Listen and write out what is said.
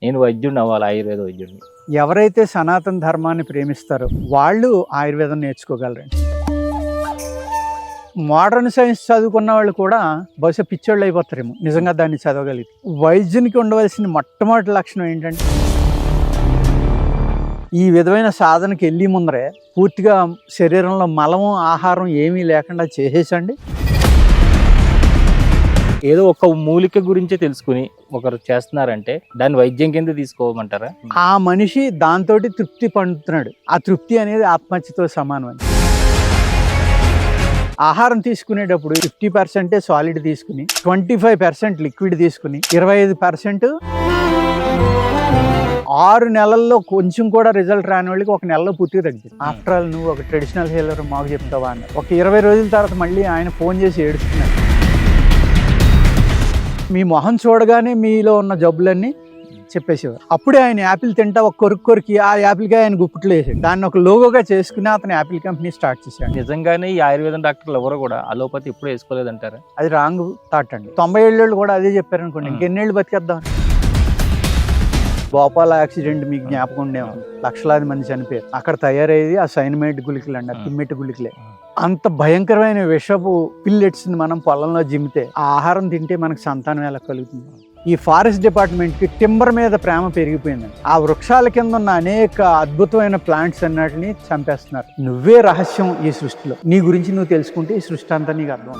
నేను వైద్యుడిని అవ్వాలి, ఆయుర్వేద వైద్యుడిని. ఎవరైతే సనాతన ధర్మాన్ని ప్రేమిస్తారో వాళ్ళు ఆయుర్వేదం నేర్చుకోగలరండి. మోడర్న్ సైన్స్ చదువుకున్న వాళ్ళు కూడా బహుశా పిచ్చోళ్ళు అయిపోతారేమో నిజంగా దాన్ని చదవగలిగితే. వైద్యునికి ఉండవలసిన మొట్టమొదటి లక్షణం ఏంటంటే ఈ విధమైన సాధనకి వెళ్ళి ముందరే పూర్తిగా శరీరంలో మలము ఆహారం ఏమీ లేకుండా చేసేసండి. ఏదో ఒక మూలిక గురించి తెలుసుకుని ఒకరు చేస్తున్నారంటే దాన్ని వైద్యం కింద తీసుకోమంటారా? ఆ మనిషి దాంతో తృప్తి పొందుతున్నాడు. ఆ తృప్తి అనేది ఆత్మహత్యతో సమానం అని. ఆహారం తీసుకునేటప్పుడు 50% సాలిడ్ తీసుకుని 25% లిక్విడ్ తీసుకుని 25% 6 నెలల్లో కొంచెం కూడా రిజల్ట్ రాని వాళ్ళకి 1 నెలలో పూర్తిగా తగ్గింది. ఆఫ్టర్ ఆల్ నువ్వు ఒక ట్రెడిషనల్ హీలర్ మాకు చెప్తావా అన్నారు. ఒక 20 రోజుల తర్వాత మళ్ళీ ఆయన ఫోన్ చేసి ఏడుస్తున్నారు. మీ మొహం చూడగానే మీలో ఉన్న జబ్బులన్నీ చెప్పేసేవారు. అప్పుడే ఆయన యాపిల్ తింటా ఒక కొరికి ఆ యాపిల్గా ఆయన గుప్పిట్లో వేసాడు. దాన్ని ఒక లోగోగా చేసుకుని అతను యాపిల్ కంపెనీ స్టార్ట్ చేశాడు. నిజంగానే ఈ ఆయుర్వేదం డాక్టర్లు ఎవరు కూడా అలోపతి ఎప్పుడు వేసుకోలేదంటారా? అది రాంగ్ థాట్ అండి. 90 ఏళ్ళు కూడా అదే చెప్పారు అనుకోండి, ఇంకెన్నేళ్ళు బతికేద్దాం. భోపాల్ యాక్సిడెంట్ మీకు జ్ఞాపకం ఉండేమో, లక్షలాది మంది చనిపోయారు. అక్కడ తయారయ్యేది ఆ సైనమైడ్ గుళికలు అండి, తిమ్మెట్టు గుళికలే. అంత భయంకరమైన విషపు పిల్లెట్స్ మనం పొలంలో జిమ్మితే ఆ ఆహారం తింటే మనకు సంతానం ఎలా కలుగుతుంది? ఈ ఫారెస్ట్ డిపార్ట్మెంట్కి టింబర్ మీద ప్రేమ పెరిగిపోయిందండి. ఆ వృక్షాల కింద ఉన్న అనేక అద్భుతమైన ప్లాంట్స్ అన్నిటిని చంపేస్తున్నారు. నువ్వే రహస్యం ఈ సృష్టిలో. నీ గురించి నువ్వు తెలుసుకుంటే ఈ సృష్టి అంతా నీకు అర్థం.